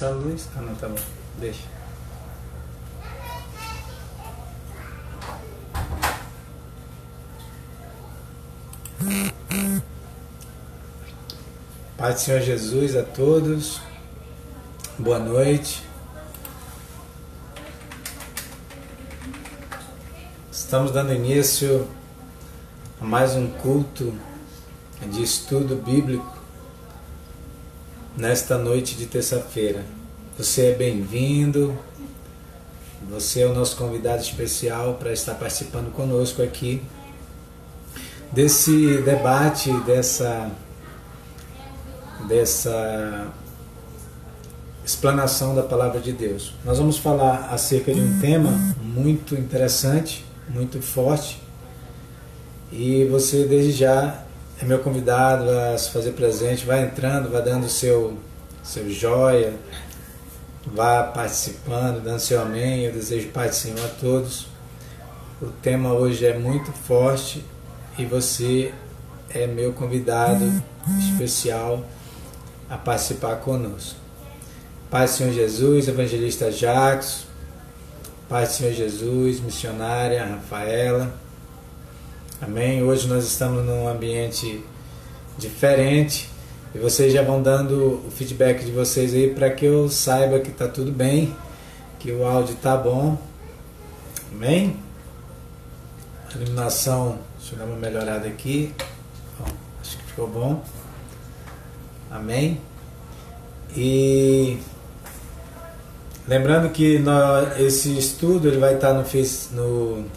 essa luz? Ah, não, tá bom. Deixa. Pai do Senhor Jesus a todos. Boa noite. Estamos dando início a mais um culto de estudo bíblico nesta noite de terça-feira. Você é bem-vindo, você é o nosso convidado especial para estar participando conosco aqui desse debate, dessa explanação da Palavra de Deus. Nós vamos falar acerca de um tema muito interessante, muito forte, e você desde já é meu convidado a se fazer presente. Vai entrando, vai dando seu joia, vá participando, dando seu amém. Eu desejo paz do Senhor a todos. O tema hoje é muito forte e você é meu convidado especial a participar conosco. Paz do Senhor Jesus, evangelista Jacques, paz do Senhor Jesus, missionária Rafaela. Amém? Hoje nós estamos num ambiente diferente e vocês já vão dando o feedback de vocês aí para que eu saiba que está tudo bem, que o áudio está bom. Amém? A iluminação, deixa eu dar uma melhorada aqui. Bom, acho que ficou bom. Amém? E lembrando que esse estudo ele vai estar no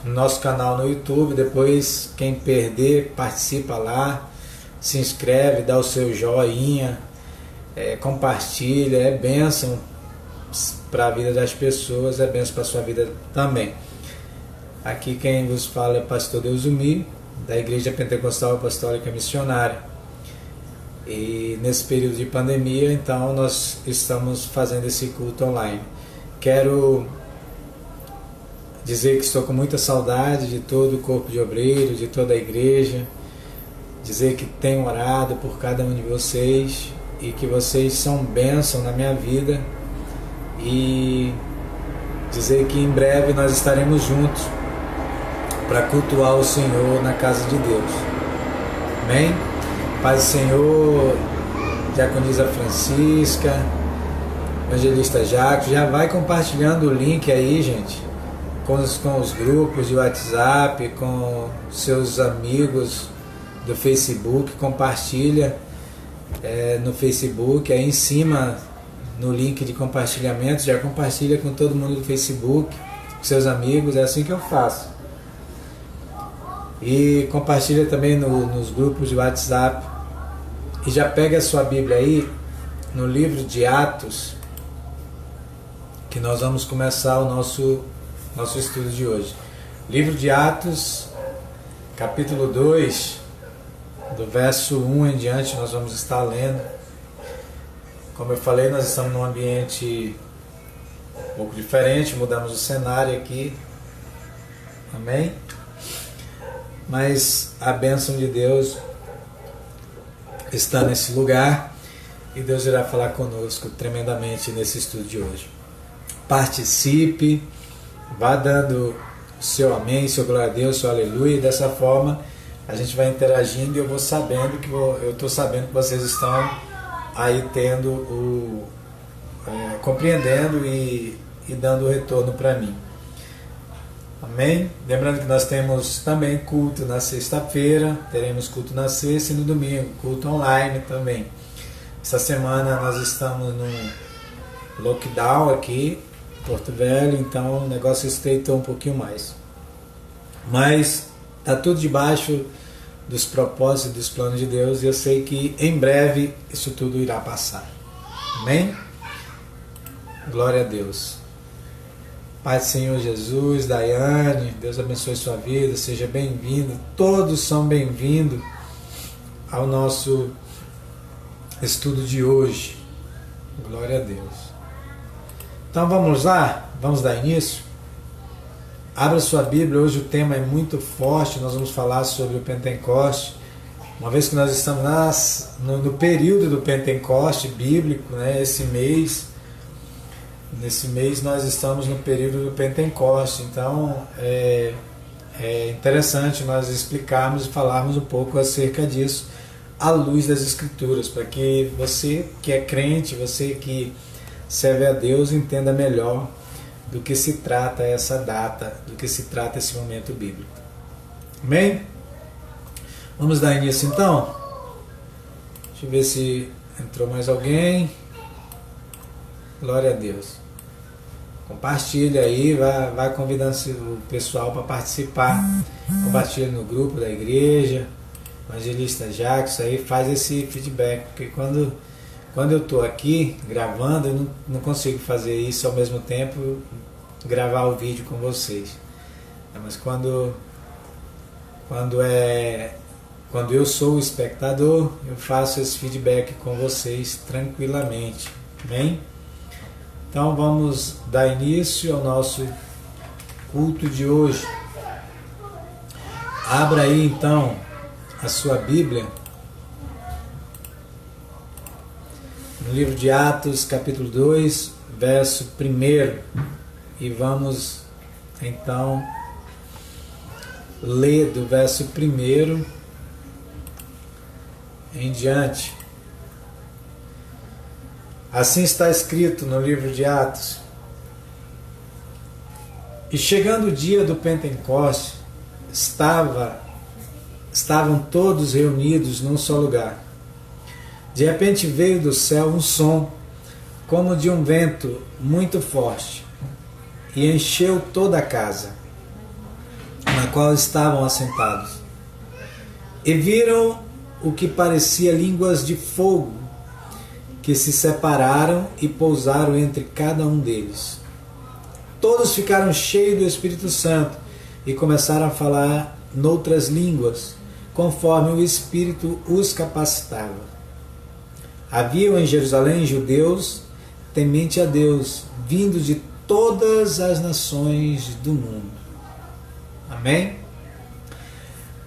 nosso canal no YouTube. Depois, quem perder, participa lá, se inscreve, dá o seu joinha, compartilha. É bênção para a vida das pessoas, é bênção para a sua vida também. Aqui quem vos fala é pastor Deusumi, da Igreja Pentecostal Apostólica Missionária. E nesse período de pandemia, então, nós estamos fazendo esse culto online. Quero dizer que estou com muita saudade de todo o corpo de obreiros, de toda a igreja, dizer que tenho orado por cada um de vocês e que vocês são bênção na minha vida, e dizer que em breve nós estaremos juntos para cultuar o Senhor na casa de Deus. Amém? Paz do Senhor, diaconisa Francisca, evangelista Jacques. Já vai compartilhando o link aí, gente, com os grupos de WhatsApp, com seus amigos do Facebook. Compartilha no Facebook, aí em cima no link de compartilhamento, já compartilha com todo mundo do Facebook, com seus amigos. É assim que eu faço. E compartilha também nos grupos de WhatsApp. E já pega a sua Bíblia aí no livro de Atos, que nós vamos começar o nosso estudo de hoje. Livro de Atos, capítulo 2, do verso 1 em diante, nós vamos estar lendo. Como eu falei, nós estamos num ambiente um pouco diferente, mudamos o cenário aqui. Amém? Mas a bênção de Deus está nesse lugar e Deus irá falar conosco tremendamente nesse estudo de hoje. Participe, vá dando o seu amém, seu glória a Deus, seu aleluia, e dessa forma a gente vai interagindo e eu estou sabendo que vocês estão aí compreendendo e dando o retorno para mim. Amém? Lembrando que nós temos também culto na sexta-feira, teremos culto na sexta e no domingo, culto online também. Essa semana nós estamos num lockdown aqui em Porto Velho, então o negócio estreitou um pouquinho mais. Mas está tudo debaixo dos propósitos e dos planos de Deus, e eu sei que em breve isso tudo irá passar. Amém? Glória a Deus. Pai do Senhor Jesus, Daiane, Deus abençoe sua vida, seja bem-vindo, todos são bem-vindos ao nosso estudo de hoje. Glória a Deus. Então vamos lá, vamos dar início. Abra sua Bíblia, hoje o tema é muito forte, nós vamos falar sobre o Pentecoste, Uma vez que nós estamos no período do Pentecoste bíblico, né, nesse mês nós estamos no período do Pentecoste, então é interessante nós explicarmos e falarmos um pouco acerca disso à luz das Escrituras, para que você que é crente, você que serve a Deus, entenda melhor do que se trata essa data, do que se trata esse momento bíblico. Amém? Vamos dar início então? Deixa eu ver se entrou mais alguém. Glória a Deus. Compartilha aí, vai convidando o pessoal para participar. Compartilha no grupo da igreja. Evangelista Jacques, aí faz esse feedback, porque quando eu estou aqui gravando, eu não consigo fazer isso ao mesmo tempo, gravar o vídeo com vocês. Mas quando eu sou o espectador, eu faço esse feedback com vocês tranquilamente. Amém? Então vamos dar início ao nosso culto de hoje. Abra aí então a sua Bíblia no livro de Atos, capítulo 2, verso 1. E vamos então ler do verso 1 em diante. Assim está escrito no livro de Atos: E chegando o dia do Pentecoste, estavam todos reunidos num só lugar. De repente veio do céu um som, como de um vento muito forte, e encheu toda a casa, na qual estavam assentados. E viram o que parecia línguas de fogo, que se separaram e pousaram entre cada um deles. Todos ficaram cheios do Espírito Santo e começaram a falar noutras línguas, conforme o Espírito os capacitava. Haviam em Jerusalém judeus temente a Deus, vindos de todas as nações do mundo. Amém?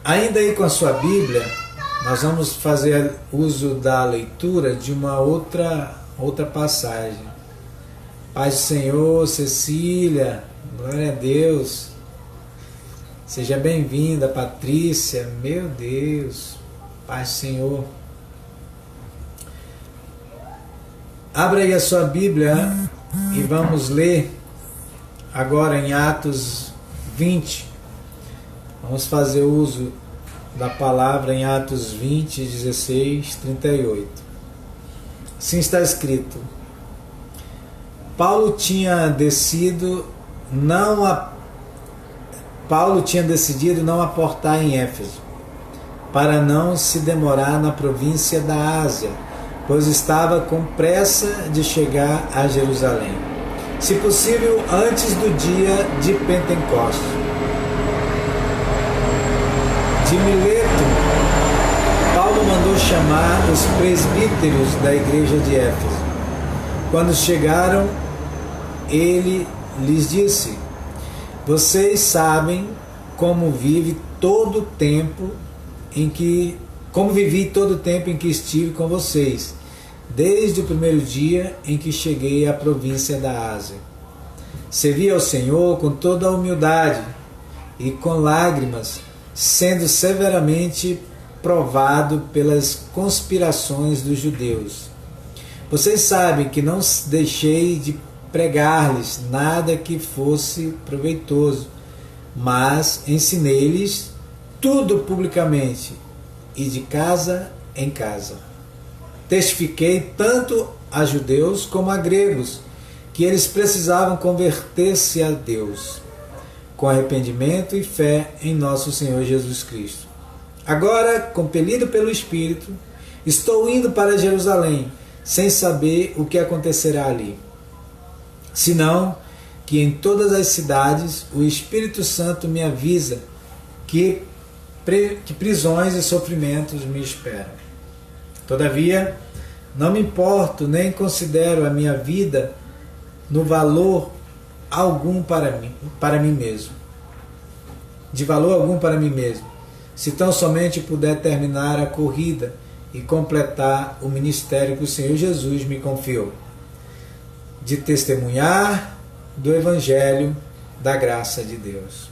Ainda aí com a sua Bíblia, nós vamos fazer uso da leitura de uma outra passagem. Paz do Senhor, Cecília, glória a Deus. Seja bem-vinda, Patrícia, meu Deus, paz do Senhor. Abra aí a sua Bíblia e vamos ler agora em Atos 20. Vamos fazer uso da palavra em Atos 20, 16, 38. Assim está escrito: Paulo tinha decidido não aportar em Éfeso, para não se demorar na província da Ásia, pois estava com pressa de chegar a Jerusalém, se possível antes do dia de Pentecostes. De Mileto, Paulo mandou chamar os presbíteros da igreja de Éfeso. Quando chegaram, ele lhes disse: Vocês sabem como vivi todo o tempo em que estive com vocês, desde o primeiro dia em que cheguei à província da Ásia. Servi ao Senhor com toda a humildade e com lágrimas, sendo severamente provado pelas conspirações dos judeus. Vocês sabem que não deixei de pregar-lhes nada que fosse proveitoso, mas ensinei-lhes tudo publicamente e de casa em casa. Testifiquei tanto a judeus como a gregos que eles precisavam converter-se a Deus, com arrependimento e fé em nosso Senhor Jesus Cristo. Agora, compelido pelo Espírito, estou indo para Jerusalém, sem saber o que acontecerá ali. Senão que em todas as cidades o Espírito Santo me avisa que prisões e sofrimentos me esperam. Todavia, não me importo nem considero a minha vida no valor algum para mim mesmo. De valor algum para mim mesmo, se tão somente puder terminar a corrida e completar o ministério que o Senhor Jesus me confiou, de testemunhar do Evangelho da graça de Deus.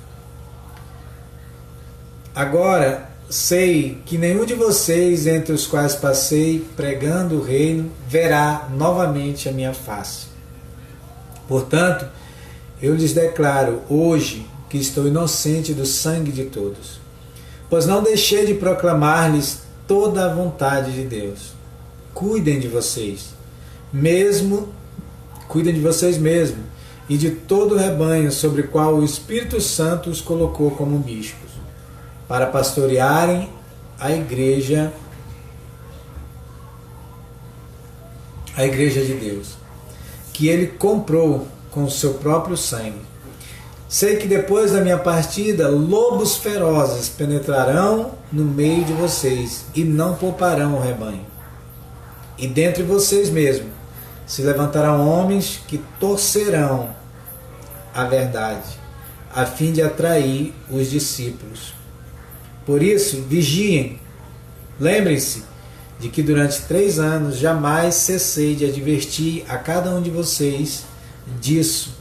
Agora, sei que nenhum de vocês, entre os quais passei pregando o reino, verá novamente a minha face. Portanto, eu lhes declaro hoje que estou inocente do sangue de todos, pois não deixei de proclamar-lhes toda a vontade de Deus. Cuidem de vocês mesmos e de todo o rebanho sobre o qual o Espírito Santo os colocou como bispos, para pastorearem a igreja de Deus, que ele comprou com o seu próprio sangue. Sei que depois da minha partida, lobos ferozes penetrarão no meio de vocês e não pouparão o rebanho. E dentre vocês mesmos se levantarão homens que torcerão a verdade, a fim de atrair os discípulos. Por isso, vigiem. Lembrem-se de que durante 3 anos jamais cessei de advertir a cada um de vocês disso,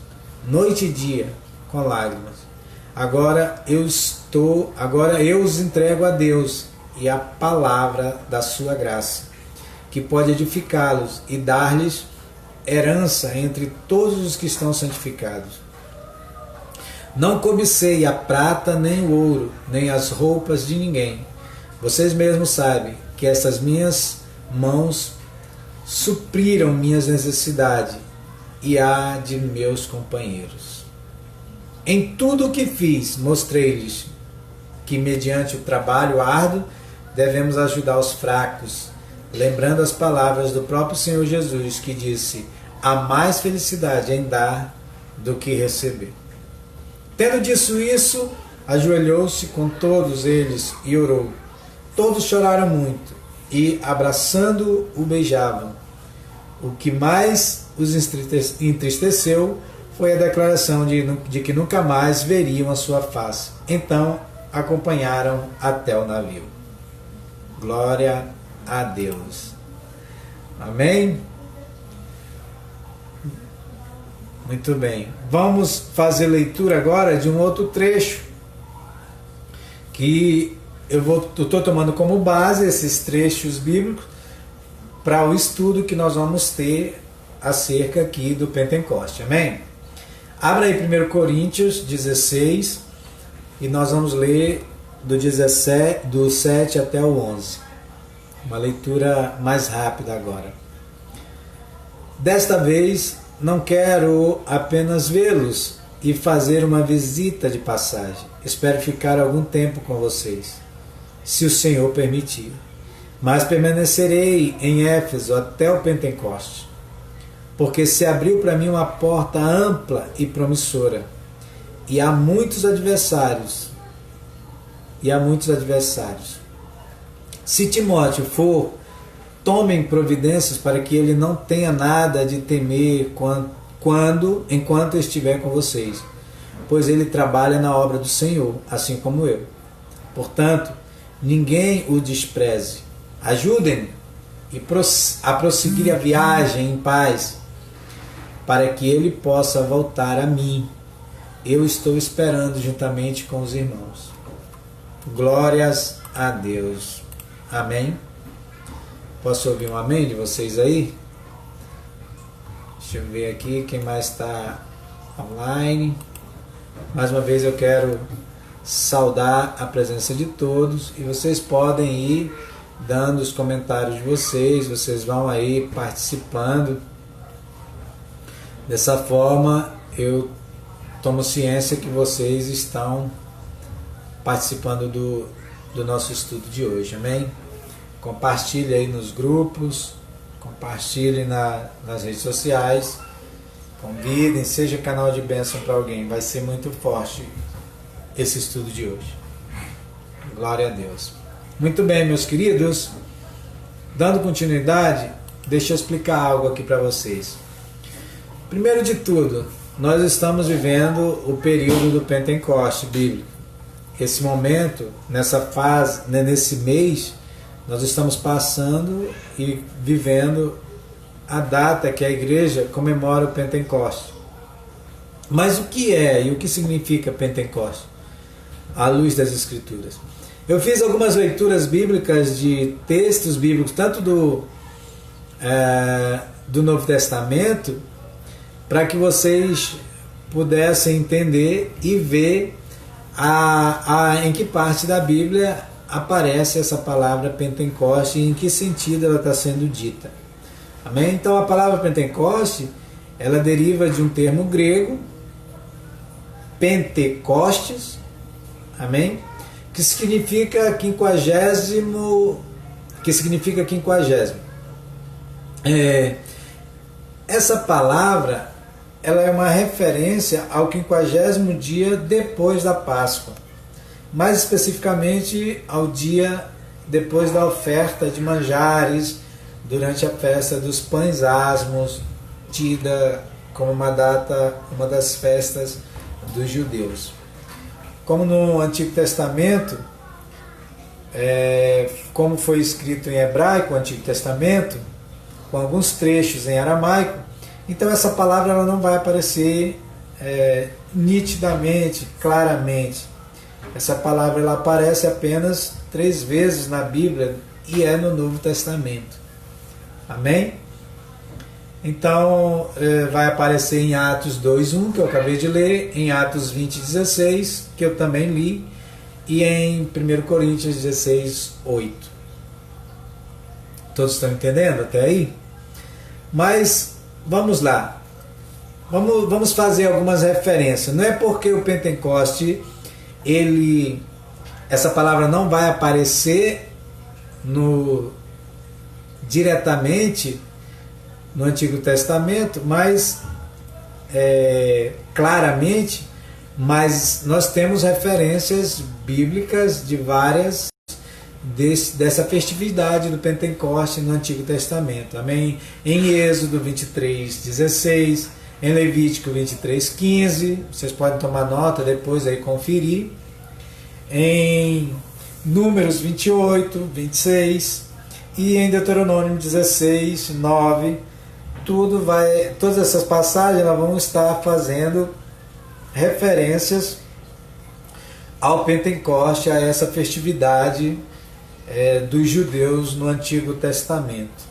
noite e dia, com lágrimas. Agora eu os entrego a Deus e a palavra da sua graça, que pode edificá-los e dar-lhes herança entre todos os que estão santificados. Não cobicei a prata, nem o ouro, nem as roupas de ninguém. Vocês mesmos sabem que essas minhas mãos supriram minhas necessidades e a de meus companheiros. Em tudo o que fiz, mostrei-lhes que, mediante o trabalho árduo, devemos ajudar os fracos, lembrando as palavras do próprio Senhor Jesus, que disse: há mais felicidade em dar do que receber. Tendo dito isso, ajoelhou-se com todos eles e orou. Todos choraram muito e, abraçando-o, o beijavam. O que mais os entristeceu foi a declaração de que nunca mais veriam a sua face. Então, acompanharam até o navio. Glória a Deus. Amém? Muito bem. Vamos fazer leitura agora de um outro trecho que eu estou tomando como base esses trechos bíblicos para o estudo que nós vamos ter acerca aqui do Pentecoste. Amém? Abra aí 1 Coríntios 16 e nós vamos ler do 7 até o 11. Uma leitura mais rápida agora. Desta vez, não quero apenas vê-los e fazer uma visita de passagem. Espero ficar algum tempo com vocês, se o Senhor permitir. Mas permanecerei em Éfeso até o Pentecoste, porque se abriu para mim uma porta ampla e promissora, e há muitos adversários. Se Timóteo for, tomem providências para que ele não tenha nada de temer enquanto estiver com vocês, pois ele trabalha na obra do Senhor, assim como eu. Portanto, ninguém o despreze. Ajudem-no a prosseguir a viagem em paz, para que ele possa voltar a mim. Eu estou esperando juntamente com os irmãos. Glórias a Deus. Amém? Posso ouvir um amém de vocês aí? Deixa eu ver aqui quem mais está online. Mais uma vez eu quero saudar a presença de todos e vocês podem ir dando os comentários de vocês vão aí participando. Dessa forma eu tomo ciência que vocês estão participando do nosso estudo de hoje, amém? Compartilhe aí nos grupos, compartilhe nas redes sociais, convidem, seja canal de bênção para alguém, vai ser muito forte esse estudo de hoje. Glória a Deus. Muito bem, meus queridos, dando continuidade, deixa eu explicar algo aqui para vocês. Primeiro de tudo, nós estamos vivendo o período do Pentecoste bíblico. esse momento, nessa fase, né, nesse mês, nós estamos passando e vivendo a data que a igreja comemora o Pentecostes. Mas o que é e o que significa Pentecostes? À luz das Escrituras. Eu fiz algumas leituras bíblicas de textos bíblicos, tanto do Novo Testamento, para que vocês pudessem entender e ver em que parte da Bíblia aparece essa palavra Pentecoste e em que sentido ela está sendo dita. Amém? Então a palavra Pentecoste, ela deriva de um termo grego, Pentecostes, amém? Que significa quinquagésimo. Essa palavra, ela é uma referência ao 50º dia depois da Páscoa, mais especificamente ao dia depois da oferta de manjares durante a festa dos pães asmos, tida como uma das festas dos judeus. Como no Antigo Testamento, como foi escrito em hebraico, o Antigo Testamento, com alguns trechos em aramaico, então essa palavra ela não vai aparecer nitidamente, claramente. Essa palavra ela aparece apenas 3 vezes na Bíblia e é no Novo Testamento. Amém? Então vai aparecer em Atos 2:1, que eu acabei de ler, em Atos 20:16, que eu também li, e em 1 Coríntios 16:8. Todos estão entendendo até aí? Mas vamos lá. Vamos fazer algumas referências. Não é porque o Pentecoste, essa palavra não vai aparecer diretamente no Antigo Testamento, mas claramente, mas nós temos referências bíblicas de várias dessa festividade do Pentecoste no Antigo Testamento. Amém? Em Êxodo 23:16, em Levítico 23:15, vocês podem tomar nota depois aí conferir. Em Números 28:26 e em Deuteronômio 16:9. Todas essas passagens elas vão estar fazendo referências ao Pentecoste, a essa festividade dos judeus no Antigo Testamento.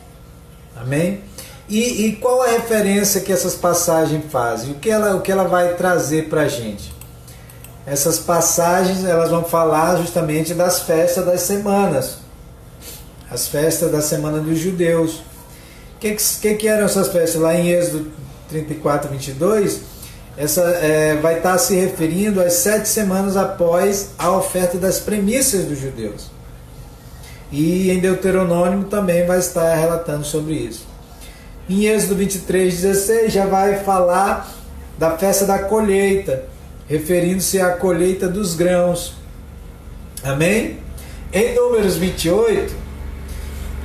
Amém? E qual a referência que essas passagens fazem? O que ela vai trazer para a gente? Essas passagens elas vão falar justamente das festas das semanas, as festas da semana dos judeus. O que eram essas festas? Lá em Êxodo 34:22, vai estar se referindo às 7 semanas após a oferta das premissas dos judeus. E em Deuteronômio também vai estar relatando sobre isso. Em Êxodo 23:16 já vai falar da festa da colheita, referindo-se à colheita dos grãos. Amém? Em Números 28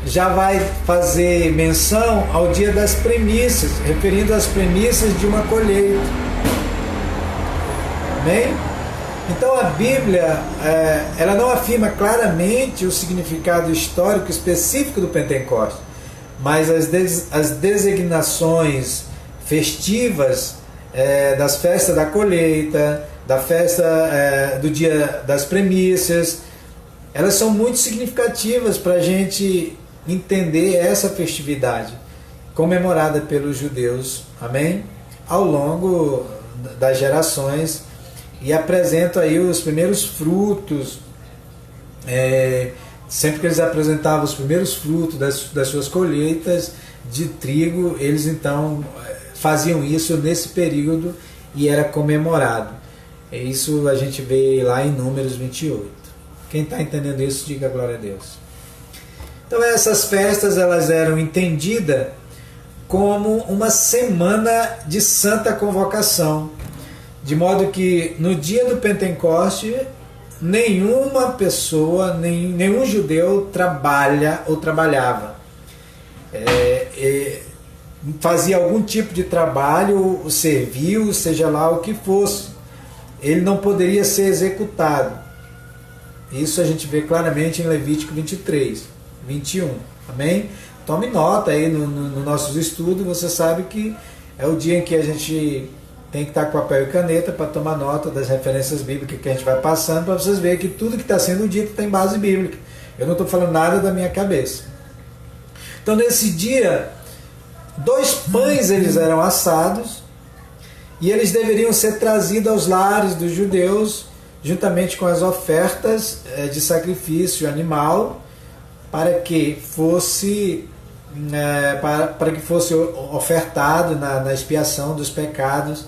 já vai fazer menção ao dia das premissas, referindo às premissas de uma colheita. Amém? Então a Bíblia ela não afirma claramente o significado histórico específico do Pentecostes, mas as designações festivas das festas da colheita, da festa do dia das premissas, elas são muito significativas para a gente entender essa festividade comemorada pelos judeus, amém? Ao longo das gerações, e apresentam aí os primeiros frutos, sempre que eles apresentavam os primeiros frutos das suas colheitas de trigo, eles então faziam isso nesse período e era comemorado. Isso a gente vê lá em Números 28. Quem está entendendo isso, diga glória a Deus. Então essas festas elas eram entendidas como uma semana de santa convocação, de modo que no dia do Pentecoste nenhuma pessoa, nenhum judeu trabalha ou trabalhava. Fazia algum tipo de trabalho, serviu, seja lá o que fosse. Ele não poderia ser executado. Isso a gente vê claramente em Levítico 23, 21. Amém? Tome nota aí no nossos estudos, você sabe que é o dia em que a gente tem que estar com papel e caneta para tomar nota das referências bíblicas que a gente vai passando, para vocês verem que tudo que está sendo dito tem base bíblica. Eu não estou falando nada da minha cabeça. Então nesse dia, 2 pães eles eram assados e eles deveriam ser trazidos aos lares dos judeus, juntamente com as ofertas de sacrifício animal, para que fosse ofertado na expiação dos pecados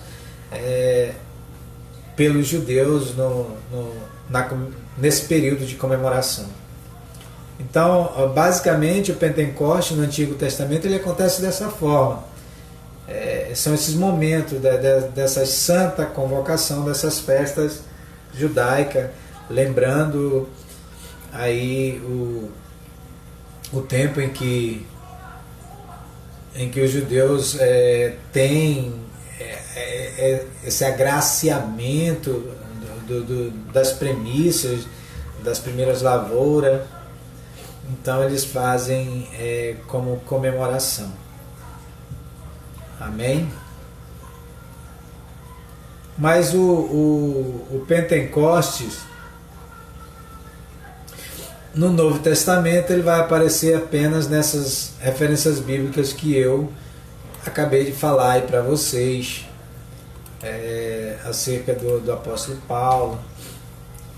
pelos judeus nesse período de comemoração. Então, basicamente, o Pentecoste no Antigo Testamento ele acontece dessa forma. São esses momentos dessa santa convocação, dessas festas judaicas, lembrando aí o tempo em que os judeus têm esse agraciamento das premissas, das primeiras lavouras. Então eles fazem como comemoração. Amém? Mas o Pentecostes, no Novo Testamento, ele vai aparecer apenas nessas referências bíblicas que eu acabei de falar aí para vocês, acerca do apóstolo Paulo.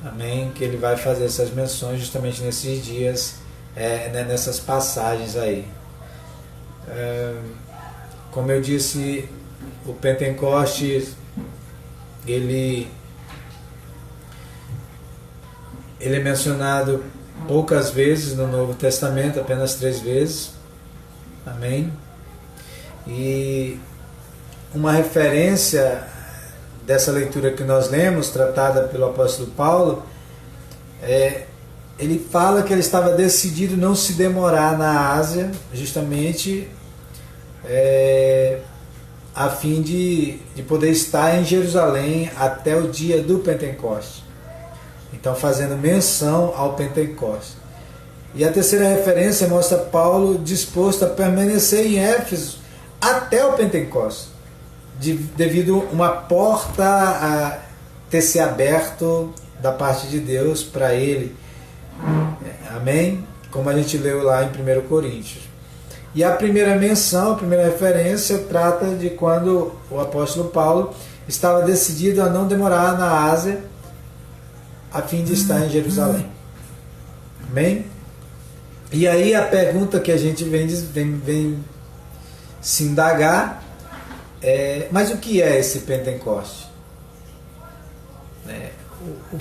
Amém? Que ele vai fazer essas menções justamente nesses dias, nessas passagens aí. Como eu disse, o Pentecostes ele é mencionado poucas vezes no Novo Testamento, apenas 3 vezes. Amém? E uma referência dessa leitura que nós lemos, tratada pelo apóstolo Paulo, ele fala que ele estava decidido não se demorar na Ásia, justamente a fim de poder estar em Jerusalém até o dia do Pentecostes. Então, fazendo menção ao Pentecostes. E a terceira referência mostra Paulo disposto a permanecer em Éfeso até o Pentecostes, devido a uma porta a ter se aberto da parte de Deus para ele. Amém? Como a gente leu lá em 1 Coríntios. E a primeira menção, a primeira referência, trata de quando o apóstolo Paulo estava decidido a não demorar na Ásia, a fim de estar em Jerusalém. Amém? E aí a pergunta que a gente vem se indagar mas o que é esse Pentecoste? O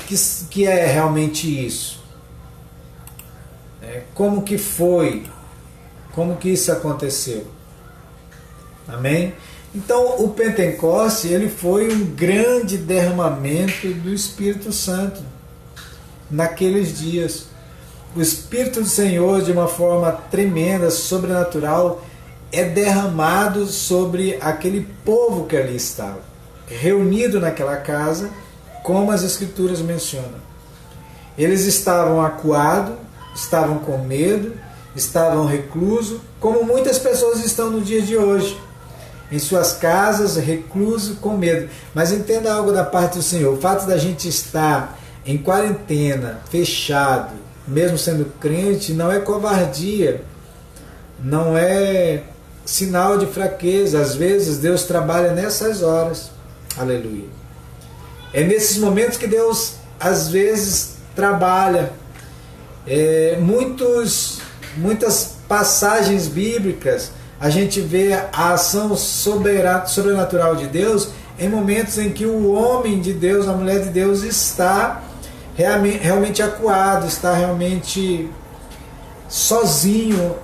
que é realmente isso? Como que foi? Como que isso aconteceu? Amém? Então o Pentecoste ele foi um grande derramamento do Espírito Santo naqueles dias. O Espírito do Senhor, de uma forma tremenda, sobrenatural, é derramado sobre aquele povo que ali estava, reunido naquela casa, como as Escrituras mencionam. Eles estavam acuados, estavam com medo, estavam reclusos, como muitas pessoas estão no dia de hoje, em suas casas, reclusos, com medo. Mas entenda algo da parte do Senhor: o fato da gente estar em quarentena, fechado, mesmo sendo crente, não é covardia, não é sinal de fraqueza. Às vezes Deus trabalha nessas horas. Aleluia. É nesses momentos que Deus às vezes trabalha. Muitas passagens bíblicas a gente vê a ação sobrenatural de Deus em momentos em que o homem de Deus, a mulher de Deus está realmente acuado, está realmente sozinho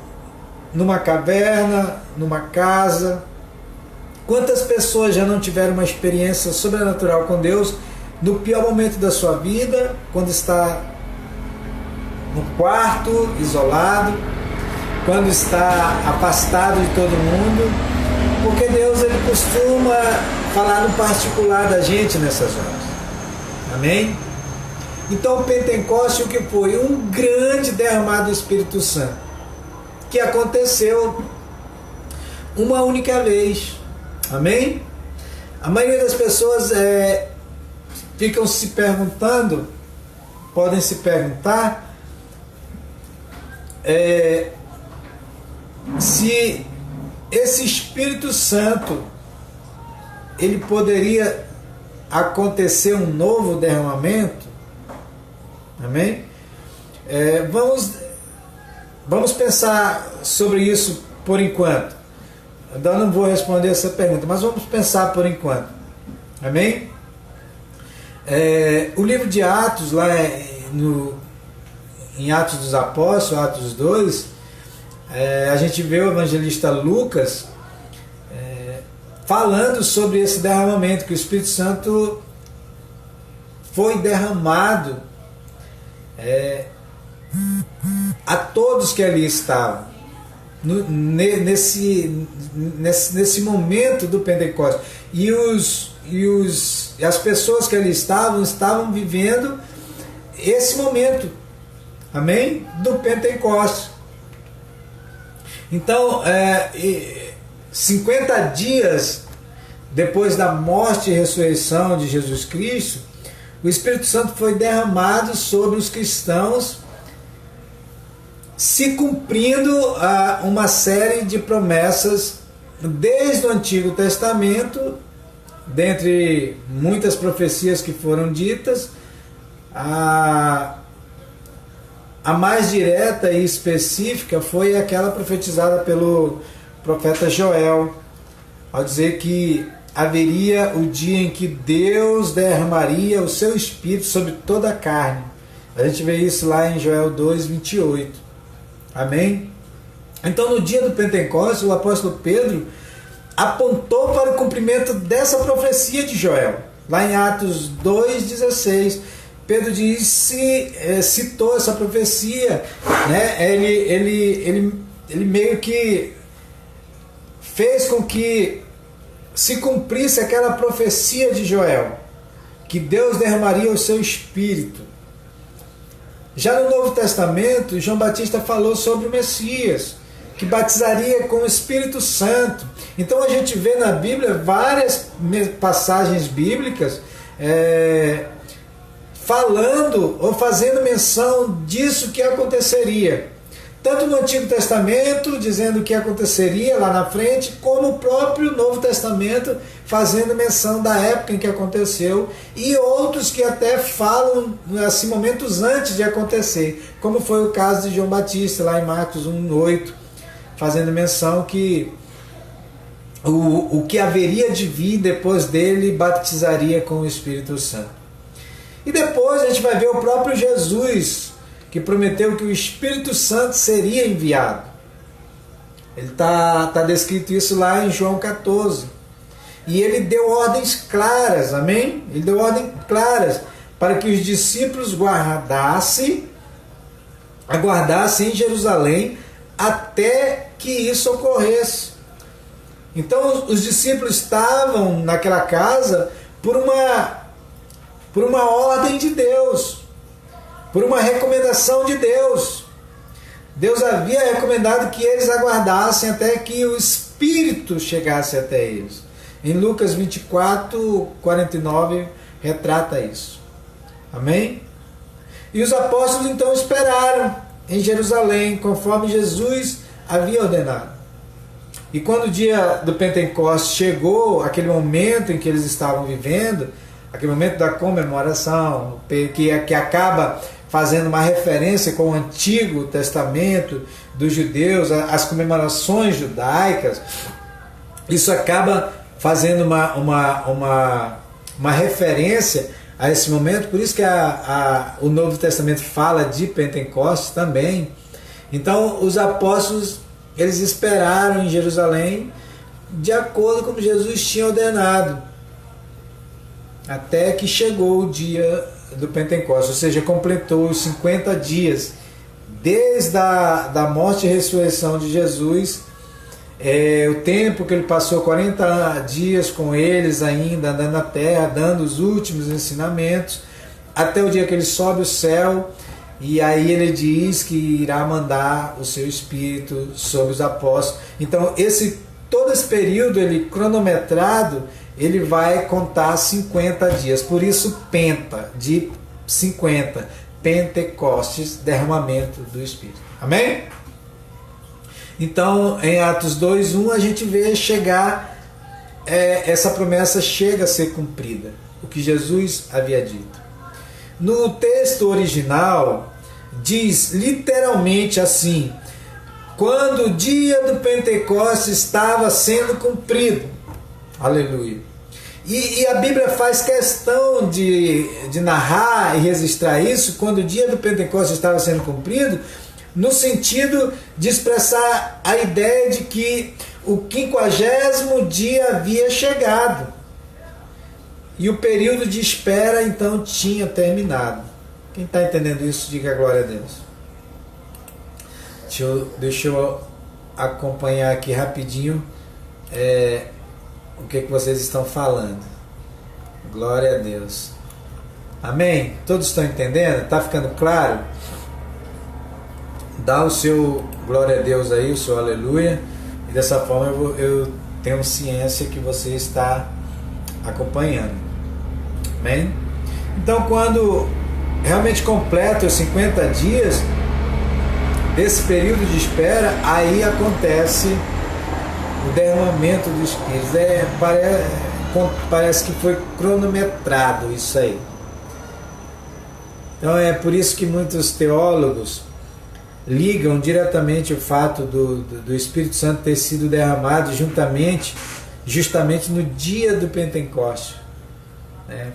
numa caverna, numa casa. Quantas pessoas já não tiveram uma experiência sobrenatural com Deus no pior momento da sua vida, quando está no quarto, isolado, quando está afastado de todo mundo? Porque Deus ele costuma falar no particular da gente nessas horas. Amém? Então o Pentecoste o que foi? Um grande derramado do Espírito Santo, que aconteceu uma única vez. Amém? A maioria das pessoas ficam se perguntando, podem se perguntar, se esse Espírito Santo, ele poderia acontecer um novo derramamento. Amém? Vamos pensar sobre isso por enquanto. Eu não vou responder essa pergunta, mas vamos pensar por enquanto. Amém? O livro de Atos, lá em Atos dos Apóstolos, Atos 2, a gente vê o evangelista Lucas falando sobre esse derramamento, que o Espírito Santo foi derramado a todos que ali estavam, nesse momento do Pentecostes. E as pessoas que ali estavam vivendo esse momento, amém? Do Pentecostes. Então, 50 dias depois da morte e ressurreição de Jesus Cristo, o Espírito Santo foi derramado sobre os cristãos, se cumprindo uma série de promessas desde o Antigo Testamento, dentre muitas profecias que foram ditas. A mais direta e específica foi aquela profetizada pelo profeta Joel, ao dizer que haveria o dia em que Deus derramaria o seu Espírito sobre toda a carne. A gente vê isso lá em Joel 2:28. Amém? Então, no dia do Pentecostes, o apóstolo Pedro apontou para o cumprimento dessa profecia de Joel. Lá em Atos 2:16, Pedro citou essa profecia, né? Ele meio que fez com que se cumprisse aquela profecia de Joel, que Deus derramaria o seu Espírito. Já no Novo Testamento, João Batista falou sobre o Messias, que batizaria com o Espírito Santo. Então a gente vê na Bíblia várias passagens bíblicas falando ou fazendo menção disso que aconteceria. Tanto no Antigo Testamento, dizendo o que aconteceria lá na frente, como o próprio Novo Testamento, fazendo menção da época em que aconteceu, e outros que até falam assim, momentos antes de acontecer, como foi o caso de João Batista, lá em Marcos 1:8, fazendo menção que o que haveria de vir depois dele batizaria com o Espírito Santo. E depois a gente vai ver o próprio Jesus, que prometeu que o Espírito Santo seria enviado. Ele tá descrito isso lá em João 14. E ele deu ordens claras, amém? Ele deu ordens claras para que os discípulos aguardassem em Jerusalém até que isso ocorresse. Então os discípulos estavam naquela casa por uma ordem de Deus, por uma recomendação de Deus. Deus havia recomendado que eles aguardassem até que o Espírito chegasse até eles. Em Lucas 24:49 retrata isso. Amém? E os apóstolos então esperaram em Jerusalém, conforme Jesus havia ordenado. E quando o dia do Pentecostes chegou, aquele momento em que eles estavam vivendo, aquele momento da comemoração, que acaba fazendo uma referência com o Antigo Testamento dos judeus, as comemorações judaicas, isso acaba fazendo uma referência a esse momento, por isso que o Novo Testamento fala de Pentecostes também. Então os apóstolos, eles esperaram em Jerusalém de acordo com Jesus tinha ordenado, até que chegou o dia do Pentecostes, ou seja, completou os 50 dias desde a morte e ressurreição de Jesus, o tempo que ele passou 40 dias com eles ainda, andando na terra, dando os últimos ensinamentos, até o dia que ele sobe o céu, e aí ele diz que irá mandar o seu Espírito sobre os apóstolos. Então todo esse período ele cronometrado, ele vai contar 50 dias. Por isso penta, de 50, Pentecostes, derramamento do Espírito. Amém? Então em Atos 2:1 a gente vê chegar, essa promessa chega a ser cumprida, o que Jesus havia dito. No texto original diz literalmente assim: quando o dia do Pentecostes estava sendo cumprido. Aleluia. E a Bíblia faz questão de narrar e registrar isso, quando o dia do Pentecostes estava sendo cumprido, no sentido de expressar a ideia de que o 50º dia havia chegado. E o período de espera então tinha terminado. Quem está entendendo isso, diga glória a Deus. Deixa eu acompanhar aqui rapidinho o que vocês estão falando. Glória a Deus. Amém? Todos estão entendendo? Está ficando claro? Dá o seu glória a Deus aí, o seu aleluia. E dessa forma eu tenho ciência que você está acompanhando. Amém? Então, quando realmente completa os 50 dias desse período de espera, aí acontece o derramamento do Espírito. Parece que foi cronometrado isso aí. Então é por isso que muitos teólogos ligam diretamente o fato do Espírito Santo ter sido derramado justamente no dia do Pentecostes,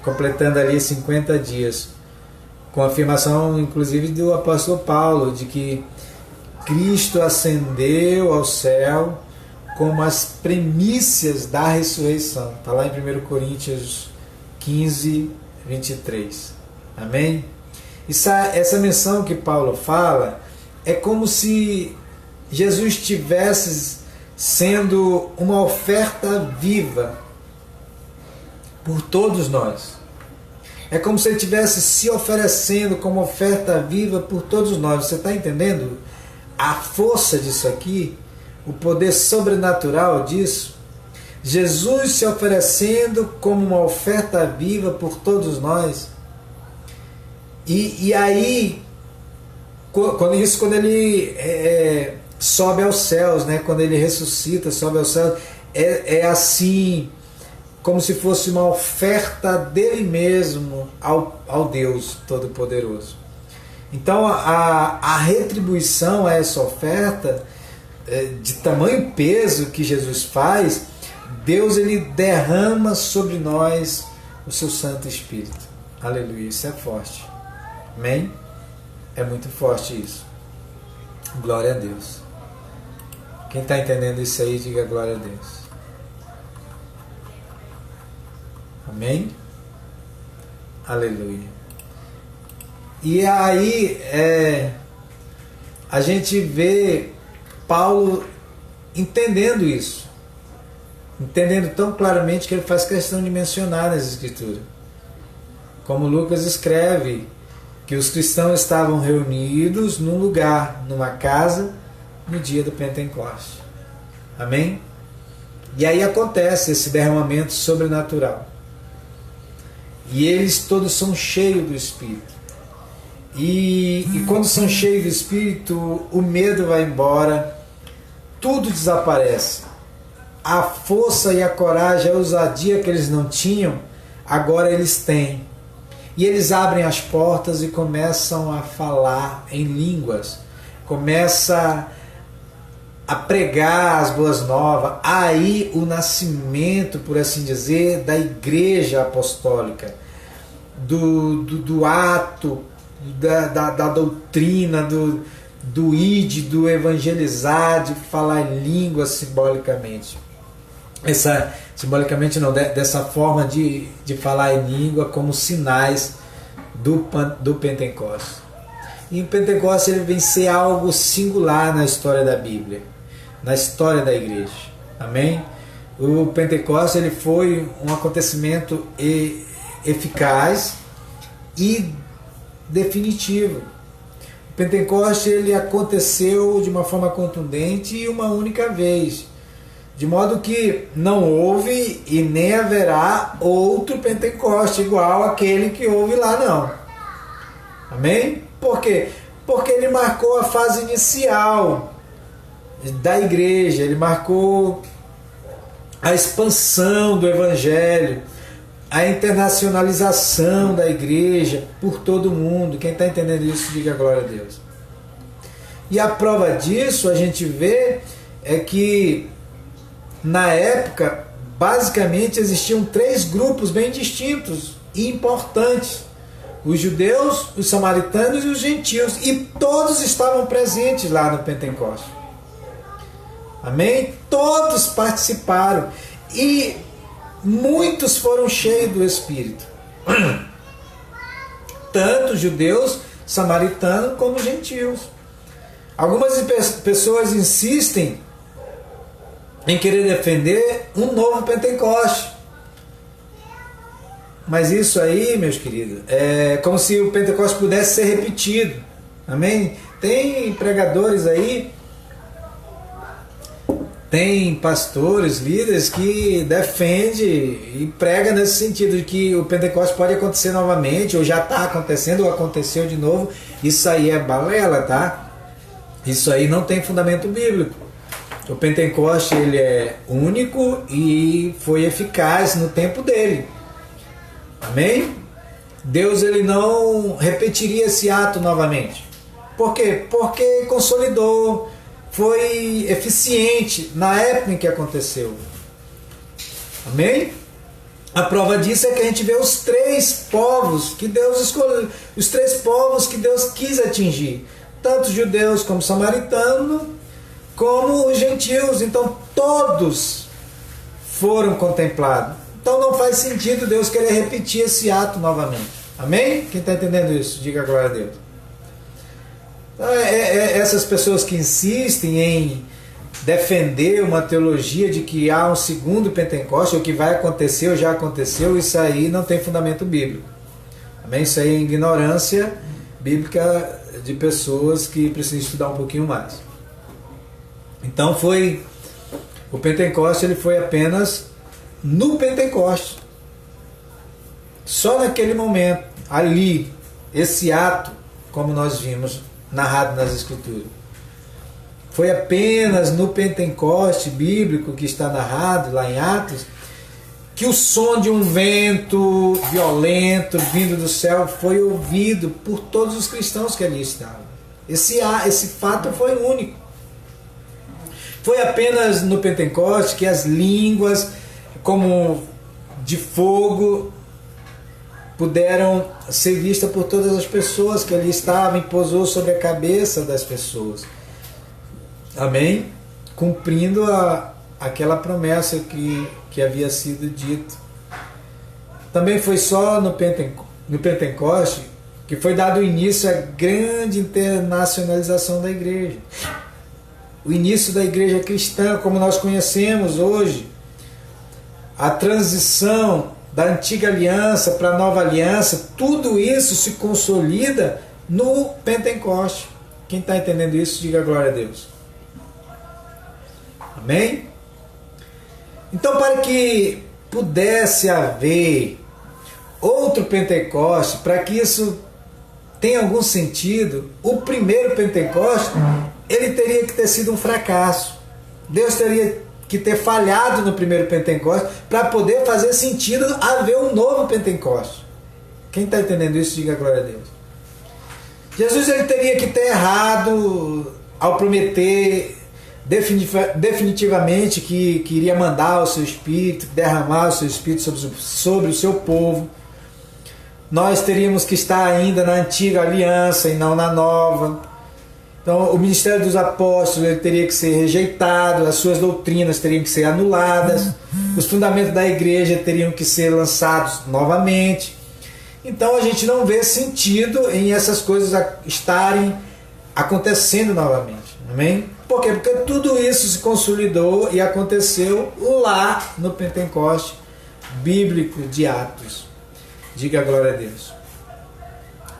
completando ali 50 dias, com a afirmação inclusive do apóstolo Paulo de que Cristo ascendeu ao céu como as primícias da ressurreição. Está lá em 1 Coríntios 15, 23. Amém? Essa menção que Paulo fala é como se Jesus estivesse sendo uma oferta viva por todos nós. É como se ele estivesse se oferecendo como oferta viva por todos nós. Você está entendendo a força disso aqui? O poder sobrenatural disso? Jesus se oferecendo como uma oferta viva por todos nós. E aí, quando ele sobe aos céus, quando ele ressuscita, sobe aos céus, é assim, como se fosse uma oferta dele mesmo ao Deus Todo-Poderoso. Então a retribuição a essa oferta, de tamanho peso que Jesus faz, Deus ele derrama sobre nós o seu Santo Espírito. Aleluia, isso é forte. Amém? É muito forte isso. Glória a Deus. Quem está entendendo isso aí, diga glória a Deus. Amém? Aleluia. E aí a gente vê Paulo entendendo isso, entendendo tão claramente que ele faz questão de mencionar nas Escrituras. Como Lucas escreve que os cristãos estavam reunidos num lugar, numa casa, no dia do Pentecostes. Amém? E aí acontece esse derramamento sobrenatural. E eles todos são cheios do Espírito. E quando são cheios do Espírito, o medo vai embora, tudo desaparece. A força e a coragem, a ousadia que eles não tinham, agora eles têm. E eles abrem as portas e começam a falar em línguas, começam a pregar as boas novas. Aí o nascimento, por assim dizer, da igreja apostólica, do ato, da doutrina, do id, do evangelizar, de falar em línguas simbolicamente. Simbolicamente não, dessa forma de falar em língua como sinais do Pentecostes. E o Pentecostes ele vem ser algo singular na história da Bíblia, na história da igreja. Amém? O Pentecostes ele foi um acontecimento eficaz e definitivo. O Pentecoste ele aconteceu de uma forma contundente e uma única vez, de modo que não houve e nem haverá outro Pentecoste igual àquele que houve lá, não. Amém? Por quê? Porque ele marcou a fase inicial da igreja, ele marcou a expansão do Evangelho, a internacionalização da igreja por todo mundo. Quem está entendendo isso, diga glória a Deus. E a prova disso, a gente vê, é que na época, basicamente, existiam 3 grupos bem distintos e importantes: os judeus, os samaritanos e os gentios, e todos estavam presentes lá no Pentecoste. Amém? Todos participaram e muitos foram cheios do Espírito, tanto judeus, samaritanos como gentios. Algumas pessoas insistem em querer defender um novo Pentecoste, mas isso aí, meus queridos, é como se o Pentecoste pudesse ser repetido. Amém? Tem pregadores aí, tem pastores, líderes que defendem e pregam nesse sentido de que o Pentecoste pode acontecer novamente, ou já está acontecendo, ou aconteceu de novo. Isso aí é balela, tá? Isso aí não tem fundamento bíblico. O Pentecoste ele é único e foi eficaz no tempo dele. Amém? Deus ele não repetiria esse ato novamente. Por quê? Porque consolidou, foi eficiente na época em que aconteceu. Amém? A prova disso é que a gente vê os 3 povos que Deus escolheu, os 3 povos que Deus quis atingir, tanto os judeus como os samaritanos, como os gentios. Então todos foram contemplados. Então não faz sentido Deus querer repetir esse ato novamente. Amém? Quem está entendendo isso, diga glória a Deus. Então, essas pessoas que insistem em defender uma teologia de que há um segundo Pentecoste, ou que vai acontecer, ou já aconteceu, isso aí não tem fundamento bíblico. Amém? Isso aí é ignorância bíblica de pessoas que precisam estudar um pouquinho mais. Então o Pentecoste ele foi apenas no Pentecoste. Só naquele momento, ali, esse ato, como nós vimos narrado nas Escrituras. Foi apenas no Pentecoste bíblico que está narrado lá em Atos, que o som de um vento violento vindo do céu foi ouvido por todos os cristãos que ali estavam. Esse fato foi único. Foi apenas no Pentecoste que as línguas, como de fogo, puderam ser vistas por todas as pessoas que ali estavam, e pousou sobre a cabeça das pessoas. Amém? Cumprindo aquela promessa que havia sido dita. Também foi só no Pentecoste que foi dado início à grande internacionalização da igreja. O início da igreja cristã, como nós conhecemos hoje, a transição da antiga aliança para a nova aliança, tudo isso se consolida no Pentecoste. Quem está entendendo isso, diga glória a Deus. Amém? Então, para que pudesse haver outro Pentecoste, para que isso tenha algum sentido, o primeiro Pentecoste, ele teria que ter sido um fracasso. Deus teria que ter falhado no primeiro Pentecoste para poder fazer sentido haver um novo Pentecoste. Quem está entendendo isso, diga glória a Deus. Jesus ele teria que ter errado ao prometer definitivamente que iria mandar o seu Espírito, derramar o seu Espírito sobre o seu povo. Nós teríamos que estar ainda na antiga aliança e não na nova. Então, o ministério dos apóstolos ele teria que ser rejeitado, as suas doutrinas teriam que ser anuladas, os fundamentos da igreja teriam que ser lançados novamente. Então, a gente não vê sentido em essas coisas estarem acontecendo novamente. Amém? Por quê? Porque tudo isso se consolidou e aconteceu lá no Pentecoste bíblico de Atos. Diga glória a Deus.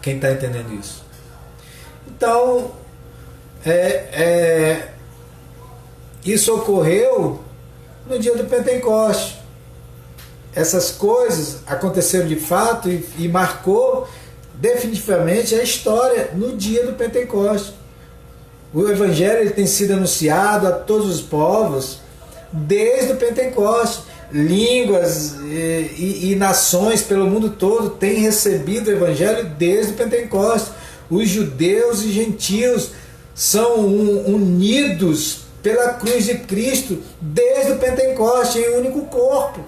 Quem está entendendo isso? Então, isso ocorreu no dia do Pentecoste. Essas coisas aconteceram de fato e marcou definitivamente a história no dia do Pentecoste. O Evangelho ele tem sido anunciado a todos os povos desde o Pentecoste. Línguas e nações pelo mundo todo têm recebido o Evangelho desde o Pentecoste. Os judeus e gentios são unidos pela cruz de Cristo desde o Pentecoste em um único corpo.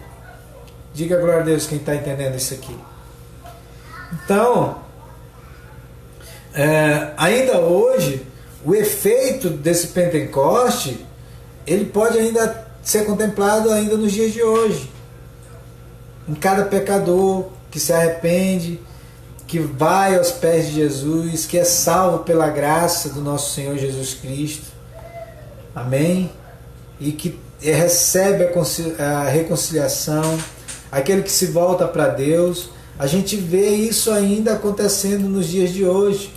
Diga glória a Deus quem está entendendo isso aqui. Então, ainda hoje, o efeito desse Pentecoste, ele pode ainda ser contemplado ainda nos dias de hoje. Em cada pecador que se arrepende, que vai aos pés de Jesus, que é salvo pela graça do nosso Senhor Jesus Cristo. Amém? E que recebe a reconciliação, aquele que se volta para Deus. A gente vê isso ainda acontecendo nos dias de hoje.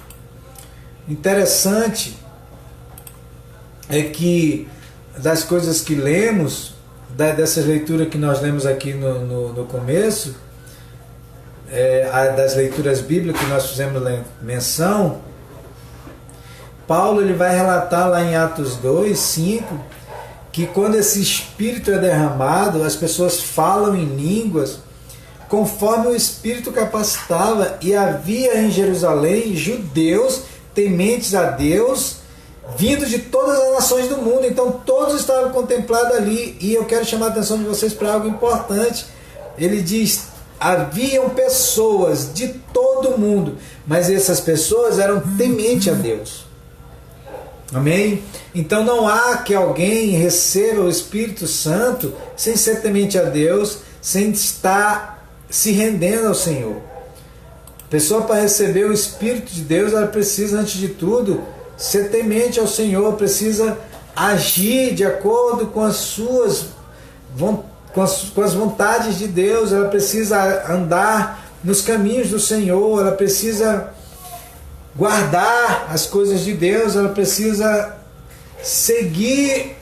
Interessante é que das coisas que lemos, dessas leituras que nós lemos aqui no começo, das leituras bíblicas que nós fizemos menção, Paulo ele vai relatar lá em Atos 2, 5, que quando esse Espírito é derramado, as pessoas falam em línguas conforme o Espírito capacitava, e havia em Jerusalém judeus tementes a Deus, vindos de todas as nações do mundo. Então todos estavam contemplados ali, e eu quero chamar a atenção de vocês para algo importante. Ele diz: haviam pessoas de todo o mundo, mas essas pessoas eram tementes a Deus. Amém? Então não há que alguém receba o Espírito Santo sem ser temente a Deus, sem estar se rendendo ao Senhor. A pessoa, para receber o Espírito de Deus, ela precisa, antes de tudo, ser temente ao Senhor, precisa agir de acordo com as vontades de Deus, ela precisa andar nos caminhos do Senhor, ela precisa guardar as coisas de Deus, ela precisa seguir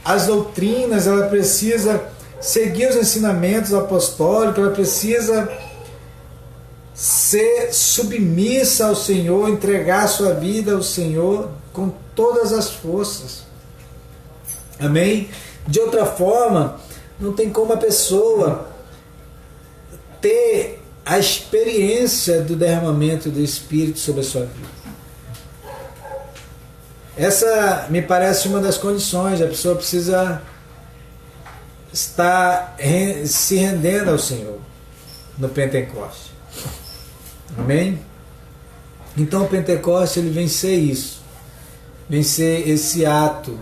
as doutrinas, ela precisa seguir os ensinamentos apostólicos, ela precisa ser submissa ao Senhor, entregar sua vida ao Senhor com todas as forças. Amém? De outra forma, não tem como a pessoa ter a experiência do derramamento do Espírito sobre a sua vida. Essa me parece uma das condições. A pessoa precisa estar se rendendo ao Senhor no Pentecoste. Amém? Então o Pentecoste ele vem ser isso, vem ser esse ato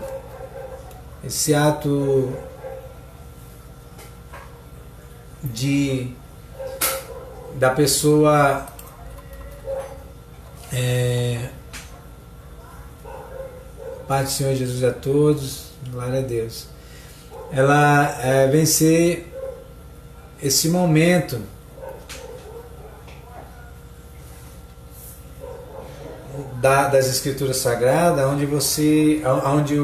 da pessoa Pai do Senhor Jesus a todos, glória a Deus. Ela vencer esse momento das Escrituras Sagradas, onde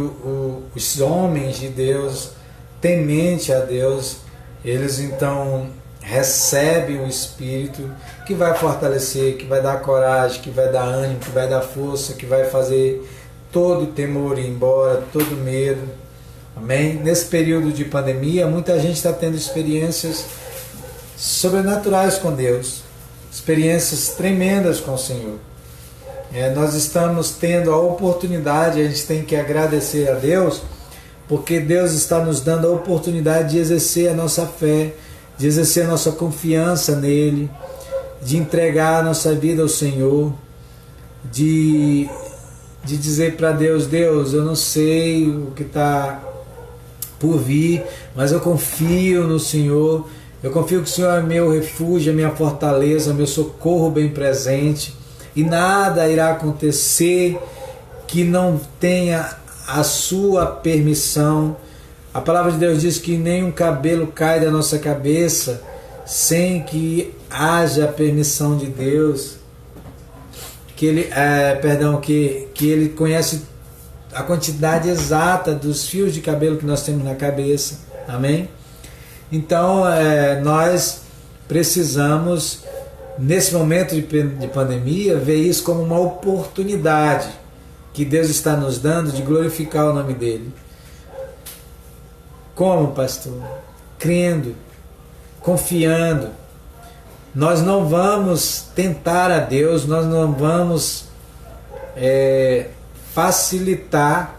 os homens de Deus, temente a Deus, eles então recebem o Espírito que vai fortalecer, que vai dar coragem, que vai dar ânimo, que vai dar força, que vai fazer todo temor ir embora, todo medo. Amém? Nesse período de pandemia, muita gente está tendo experiências sobrenaturais com Deus, experiências tremendas com o Senhor. Nós estamos tendo a oportunidade, a gente tem que agradecer a Deus, porque Deus está nos dando a oportunidade de exercer a nossa fé, de exercer a nossa confiança nele, de entregar a nossa vida ao Senhor, de dizer para Deus: Deus, eu não sei o que está por vir, mas eu confio no Senhor, eu confio que o Senhor é meu refúgio, é minha fortaleza, meu socorro bem presente, e nada irá acontecer que não tenha a sua permissão. A palavra de Deus diz que nenhum cabelo cai da nossa cabeça sem que haja a permissão de Deus. que Ele conhece a quantidade exata dos fios de cabelo que nós temos na cabeça. Amém? Então, nós precisamos, nesse momento de pandemia, ver isso como uma oportunidade que Deus está nos dando de glorificar o nome dEle. Como, pastor? Crendo, confiando. Nós não vamos tentar a Deus, nós não vamos facilitar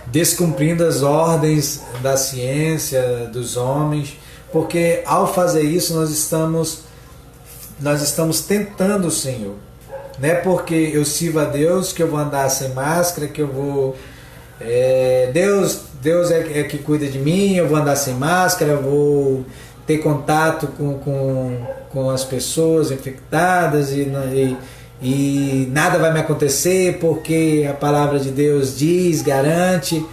descumprindo as ordens da ciência, dos homens, porque ao fazer isso nós estamos tentando o Senhor. Não é porque eu sirvo a Deus que eu vou andar sem máscara, que eu vou... Deus é que cuida de mim, eu vou andar sem máscara, eu vou ter contato com as pessoas infectadas e nada vai me acontecer, porque a palavra de Deus diz, garante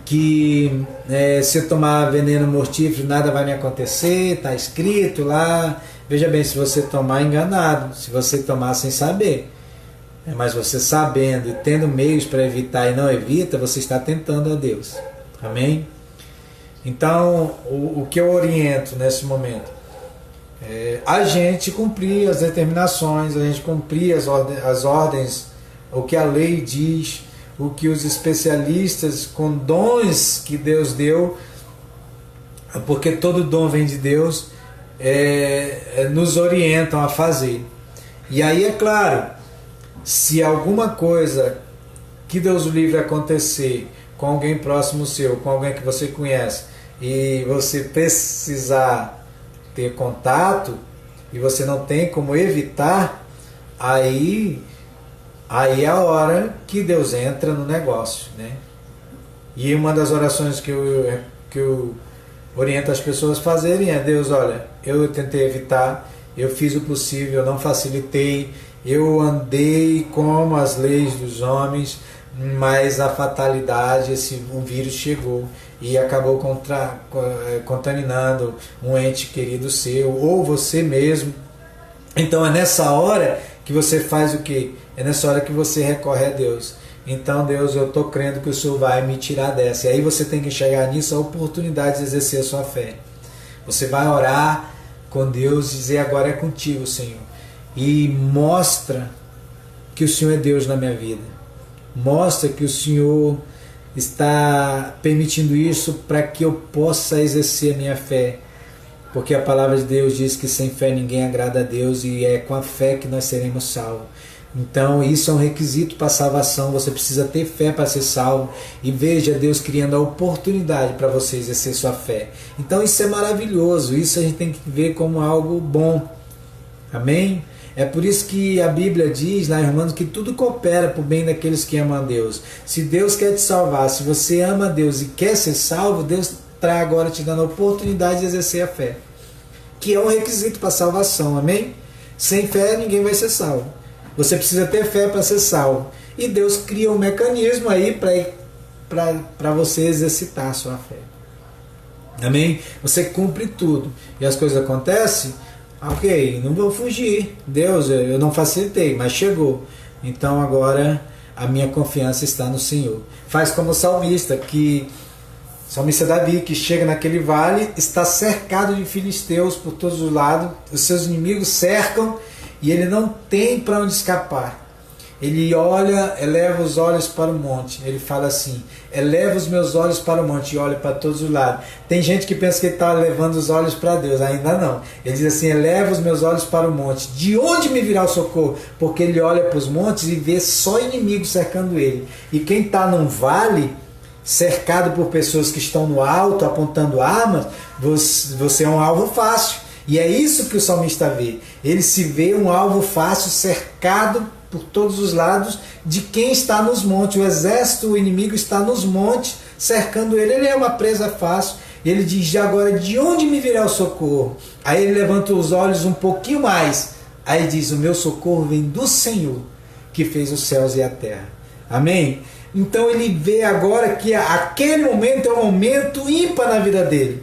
que se eu tomar veneno mortífero nada vai me acontecer, está escrito lá. Veja bem, se você tomar enganado, se você tomar sem saber, mas você sabendo e tendo meios para evitar e não evita, você está tentando a Deus. Amém? Então, o que eu oriento nesse momento a gente cumprir as determinações, a gente cumprir as ordens, o que a lei diz, o que os especialistas com dons que Deus deu, porque todo dom vem de Deus, nos orientam a fazer. E aí, é claro, se alguma coisa que Deus o livre acontecer com alguém próximo seu, com alguém que você conhece, e você precisar ter contato e você não tem como evitar, aí é a hora que Deus entra no negócio, né? E uma das orações que eu oriento as pessoas a fazerem é: Deus, olha, eu tentei evitar, eu fiz o possível, eu não facilitei, eu andei como as leis dos homens, mas a fatalidade, o vírus chegou e acabou contaminando um ente querido seu, ou você mesmo. Então é nessa hora que você faz o quê? É nessa hora que você recorre a Deus. Então, Deus, eu estou crendo que o Senhor vai me tirar dessa. E aí você tem que enxergar nisso a oportunidade de exercer a sua fé. Você vai orar com Deus e dizer: agora é contigo, Senhor. E mostra que o Senhor é Deus na minha vida. Mostra que o Senhor está permitindo isso para que eu possa exercer a minha fé. Porque a palavra de Deus diz que sem fé ninguém agrada a Deus, e é com a fé que nós seremos salvos. Então isso é um requisito para a salvação. Você precisa ter fé para ser salvo. E veja Deus criando a oportunidade para você exercer sua fé. Então isso é maravilhoso. Isso a gente tem que ver como algo bom. Amém? É por isso que a Bíblia diz lá em Romanos que tudo coopera para o bem daqueles que amam a Deus. Se Deus quer te salvar, se você ama a Deus e quer ser salvo, Deus está agora te dando a oportunidade de exercer a fé, que é um requisito para a salvação. Amém? Sem fé ninguém vai ser salvo. Você precisa ter fé para ser salvo. E Deus cria um mecanismo aí para você exercitar a sua fé. Amém? Você cumpre tudo e as coisas acontecem. Ok, não vou fugir. Deus, eu não facilitei, mas chegou. Então agora a minha confiança está no Senhor. Faz como o salmista Davi, que chega naquele vale, está cercado de filisteus por todos os lados, os seus inimigos cercam e ele não tem para onde escapar. Ele olha, eleva os olhos para o monte. Ele fala assim: eleva os meus olhos para o monte, e olha para todos os lados. Tem gente que pensa que ele está levando os olhos para Deus, ainda não. Ele diz assim: eleva os meus olhos para o monte, de onde me virá o socorro? Porque ele olha para os montes e vê só inimigos cercando ele. E quem está num vale, cercado por pessoas que estão no alto, apontando armas, você é um alvo fácil. E é isso que o salmista vê. Ele se vê um alvo fácil, cercado por todos os lados de quem está nos montes. O exército, o inimigo está nos montes, cercando ele. Ele é uma presa fácil. E ele diz: agora, de onde me virá o socorro? Aí ele levanta os olhos um pouquinho mais. Aí diz: o meu socorro vem do Senhor, que fez os céus e a terra. Amém? Então ele vê agora que aquele momento é um momento ímpar na vida dele.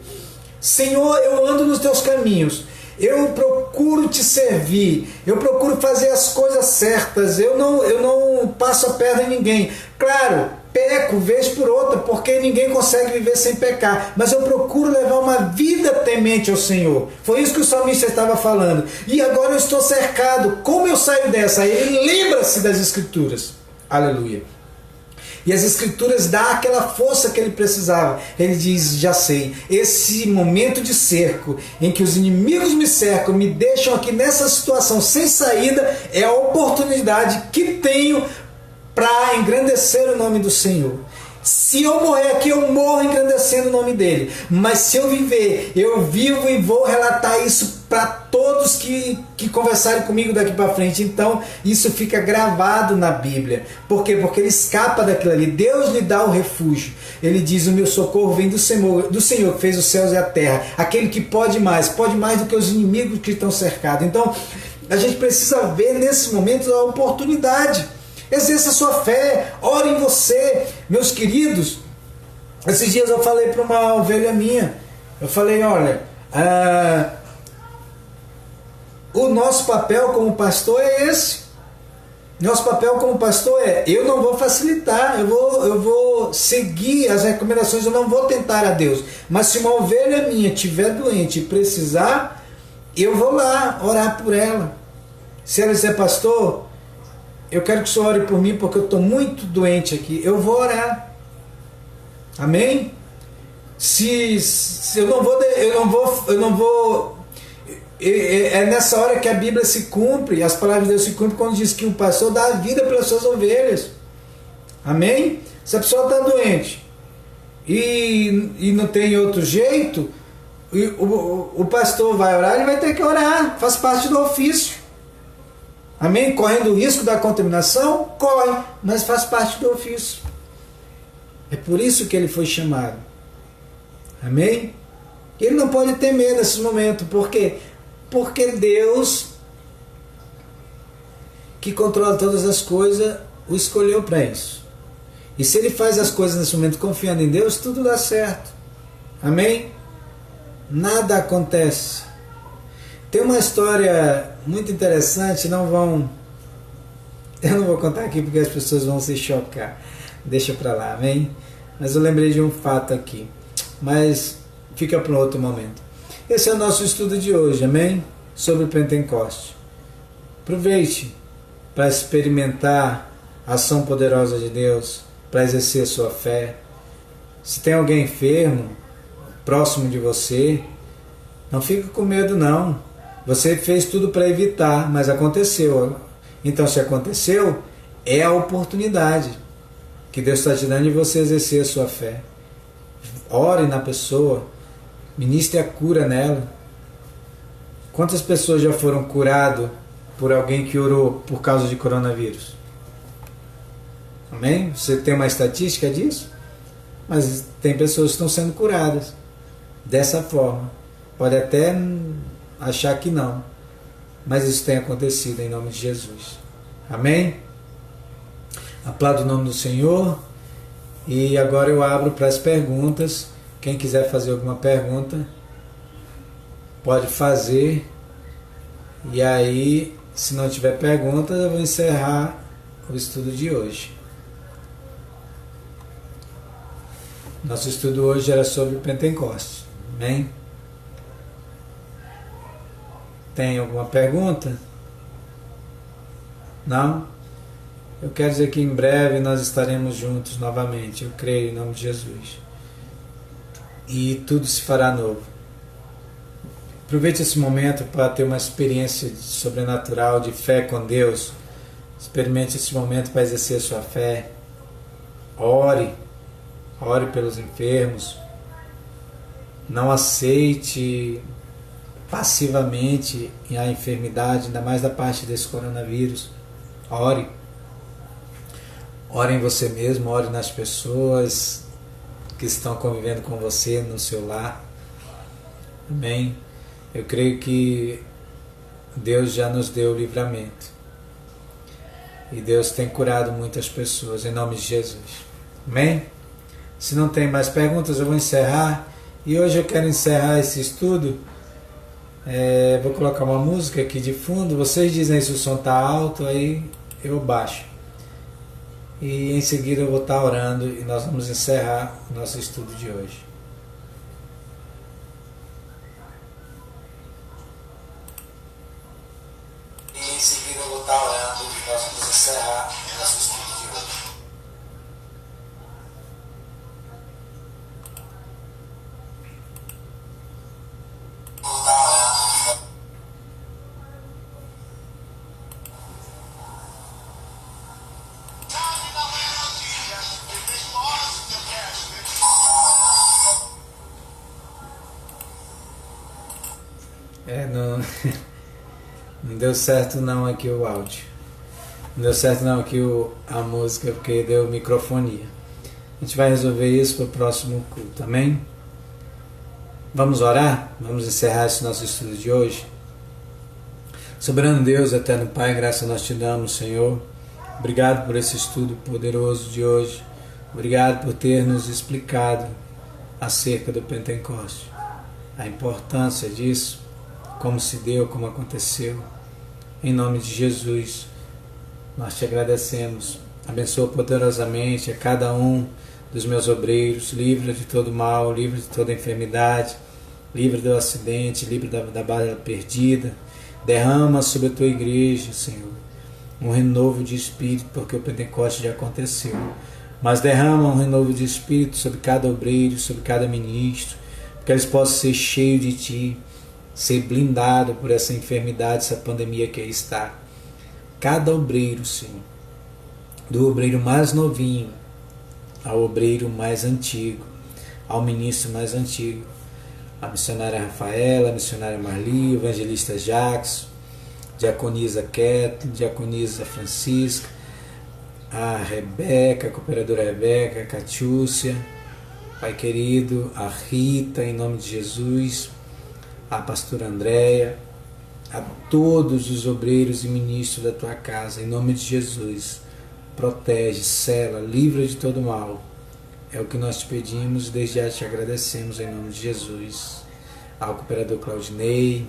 Senhor, eu ando nos teus caminhos. eu procuro te servir, eu procuro fazer as coisas certas, eu não passo a perna em ninguém. Claro, peco vez por outra, porque ninguém consegue viver sem pecar, mas eu procuro levar uma vida temente ao Senhor. Foi isso que o salmista estava falando. E agora eu estou cercado, como eu saio dessa? Aí ele lembra-se das Escrituras. Aleluia. E as Escrituras dão aquela força que ele precisava. Ele diz, já sei, esse momento de cerco, em que os inimigos me cercam, me deixam aqui nessa situação sem saída, é a oportunidade que tenho para engrandecer o nome do Senhor. Se eu morrer aqui, eu morro engrandecendo o nome dele. Mas se eu viver, eu vivo e vou relatar isso para todos que conversarem comigo daqui para frente. Então, isso fica gravado na Bíblia. Por quê? Porque ele escapa daquilo ali. Deus lhe dá o refúgio. Ele diz, o meu socorro vem do Senhor que fez os céus e a terra. Aquele que pode mais do que os inimigos que estão cercados. Então, a gente precisa ver nesse momento a oportunidade. Exerça a sua fé, ore em você. Meus queridos, esses dias eu falei para uma ovelha minha, eu falei, olha, o nosso papel como pastor é esse. Nosso papel como pastor é, eu não vou facilitar, eu vou seguir as recomendações, eu não vou tentar a Deus. Mas se uma ovelha minha estiver doente e precisar, eu vou lá orar por ela. Se ela disser, pastor, eu quero que o Senhor ore por mim porque eu estou muito doente aqui. Eu vou orar. Amém? Se eu não vou. É nessa hora que a Bíblia se cumpre, as palavras de Deus se cumprem quando diz que o pastor dá a vida pelas suas ovelhas. Amém? Se a pessoa está doente e não tem outro jeito, o pastor vai orar, ele vai ter que orar. Faz parte do ofício. Amém? Correndo o risco da contaminação? Corre, mas faz parte do ofício. É por isso que ele foi chamado. Amém? Ele não pode temer nesse momento. Por quê? Porque Deus, que controla todas as coisas, o escolheu para isso. E se ele faz as coisas nesse momento confiando em Deus, tudo dá certo. Amém? Nada acontece. Tem uma história muito interessante, eu não vou contar aqui porque as pessoas vão se chocar. Deixa para lá, amém? Mas eu lembrei de um fato aqui. Mas fica para um outro momento. Esse é o nosso estudo de hoje, amém? Sobre o Pentecoste. Aproveite para experimentar a ação poderosa de Deus, para exercer a sua fé. Se tem alguém enfermo, próximo de você, não fique com medo não. Você fez tudo para evitar, mas aconteceu. Então, se aconteceu, é a oportunidade que Deus está te dando de você exercer a sua fé. Ore na pessoa, ministre a cura nela. Quantas pessoas já foram curadas por alguém que orou por causa de coronavírus? Amém? Você tem uma estatística disso? Mas tem pessoas que estão sendo curadas dessa forma. Pode até achar que não, mas isso tem acontecido em nome de Jesus. Amém? Aplaudo o nome do Senhor. E agora eu abro para as perguntas. Quem quiser fazer alguma pergunta pode fazer. E aí, se não tiver perguntas, eu vou encerrar o estudo de hoje. Nosso estudo hoje era sobre o Pentecoste. Amém? Tem alguma pergunta? Não? Eu quero dizer que em breve nós estaremos juntos novamente. Eu creio em nome de Jesus. E tudo se fará novo. Aproveite esse momento para ter uma experiência sobrenatural de fé com Deus. Experimente esse momento para exercer a sua fé. Ore. Ore pelos enfermos. Não aceite passivamente a enfermidade, ainda mais da parte desse coronavírus. Ore. Ore em você mesmo, ore nas pessoas que estão convivendo com você no seu lar. Amém? Eu creio que Deus já nos deu o livramento. E Deus tem curado muitas pessoas, em nome de Jesus. Amém? Se não tem mais perguntas, eu vou encerrar. E hoje eu quero encerrar esse estudo Vou colocar uma música aqui de fundo. Vocês dizem se o som está alto, aí eu baixo. E em seguida eu vou estar orando e nós vamos encerrar o nosso estudo de hoje. E em seguida eu vou estar orando e nós vamos encerrar o nosso estudo de hoje. Não, não deu certo não aqui o áudio. Não deu certo não aqui a música, porque deu microfonia. A gente vai resolver isso para o próximo culto, amém? Vamos orar? Vamos encerrar esse nosso estudo de hoje? Soberano Deus, eterno Pai, graça nós te damos, Senhor. Obrigado por esse estudo poderoso de hoje. Obrigado por ter nos explicado acerca do Pentecoste, a importância disso, como se deu, como aconteceu. Em nome de Jesus, nós te agradecemos. Abençoa poderosamente a cada um dos meus obreiros, livra de todo mal, livra de toda enfermidade, livra do acidente, livra da bala perdida. Derrama sobre a tua igreja, Senhor, um renovo de espírito, porque o Pentecoste já aconteceu. Mas derrama um renovo de espírito sobre cada obreiro, sobre cada ministro, que eles possam ser cheios de ti, ser blindado por essa enfermidade, essa pandemia que aí está. Cada obreiro, Senhor, do obreiro mais novinho ao obreiro mais antigo, ao ministro mais antigo, a missionária Rafaela, a missionária Marli, o evangelista Jackson, diaconisa Kathleen, diaconisa Francisca, a Rebeca, a cooperadora Rebeca, a Catiúcia, Pai querido, a Rita, em nome de Jesus, a pastora Andréia, a todos os obreiros e ministros da tua casa, em nome de Jesus, protege, sela, livra de todo mal. É o que nós te pedimos, desde já te agradecemos em nome de Jesus. Ao cooperador Claudinei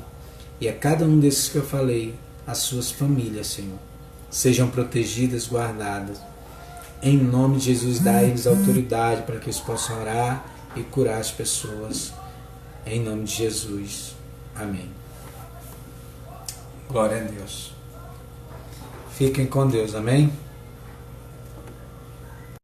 e a cada um desses que eu falei, as suas famílias, Senhor, sejam protegidas, guardadas. Em nome de Jesus, dá-lhes autoridade para que eles possam orar e curar as pessoas. Em nome de Jesus. Amém. Glória a Deus. Fiquem com Deus. Amém.